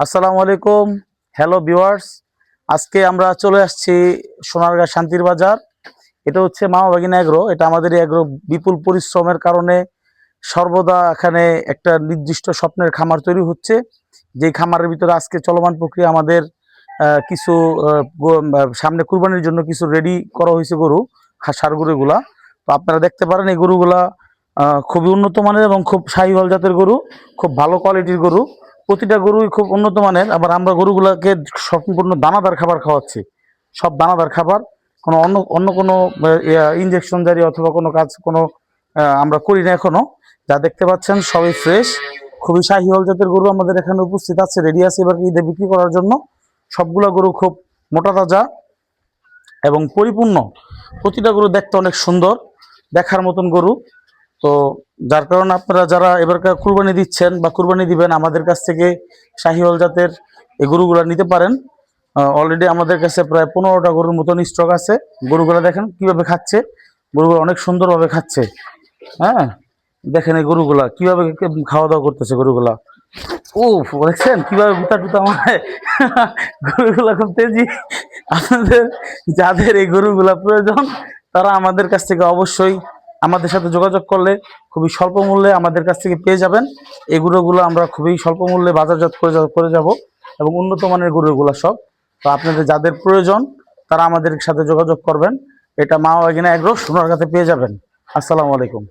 আসসালামু আলাইকুম। Hello viewers, আজকে আমরা চলে আসছি সোনারগাঁ শান্তির বাজার। এটা হচ্ছে মামা বাগিনা এগ্রো। এটা আমাদের এগ্রো বিপুল পরিশ্রমের কারণে সর্বদা এখানে একটা নির্দিষ্ট স্বপ্নের খামার তৈরি হচ্ছে। যেই খামারের ভিতরে আজকে চলমান প্রক্রিয়া আমাদের কিছু সামনে কুরবানির জন্য কিছু রেডি করা হয়েছে গরু, ষাঁড় গরুগুলা। তো আপনারা দেখতে পারেন এই গরুগুলা খুবই উন্নত মানের এবং খুব শাহিওয়াল জাতের গরু, খুব ভালো কোয়ালিটির গরু। প্রতিটা গরুই খুব উন্নত মানের। আবার আমরা গরুগুলাকে সম্পূর্ণ দানাদার খাবার খাওয়াচ্ছি, সব দানাদার খাবার। কোনো অন্য অন্য কোনো ইঞ্জেকশন জারি অথবা কোনো কাজ আমরা করি না এখনো। যা দেখতে পাচ্ছেন সবই ফ্রেশ, খুবই শাহিওয়াল জাতের গরু আমাদের এখানে উপস্থিত আছে, রেডি আছে এবার ঈদে বিক্রি করার জন্য। সবগুলা গরু খুব মোটা তাজা এবং পরিপূর্ণ। প্রতিটা গরু দেখতে অনেক সুন্দর, দেখার মতন গরু। তো যার কারণে আপনারা যারা এবারকার কুরবানি দিচ্ছেন বা কুরবানি দিবেন, আমাদের কাছ থেকে শাহিওয়াল জাতের এই গরুগুলো নিতে পারেন। অলরেডি আমাদের কাছে প্রায় 15টা গরুর মতন স্টক আছে। গরুগুলো দেখেন কিভাবে খাচ্ছে, গরুগুলো অনেক সুন্দরভাবে খাচ্ছে। হ্যাঁ, দেখেন এই গরুগুলা কিভাবে খাওয়া দাওয়া করতেছে গরুগুলা। ও, দেখছেন কিভাবে গুতা টুতা মারে। গরুগুলা খুব তেজি। আপনাদের যাদের এই গরুগুলা প্রয়োজন, তারা আমাদের কাছ থেকে অবশ্যই আমাদের সাথে যোগাযোগ করলে খুবই স্বল্প মূল্যে আমাদের কাছ থেকে পেয়ে যাবেন। এই গরুগুলো আমরা খুবই স্বল্প মূল্যে বাজারজাত করে যাব এবং উন্নত মানের গরুগুলো সব। তো আপনাদের যাদের প্রয়োজন তারা আমাদের সাথে যোগাযোগ করবেন। এটা মামা বাগিনা এগ্রো সোনারগাঁতে পেয়ে যাবেন। আসসালামু আলাইকুম।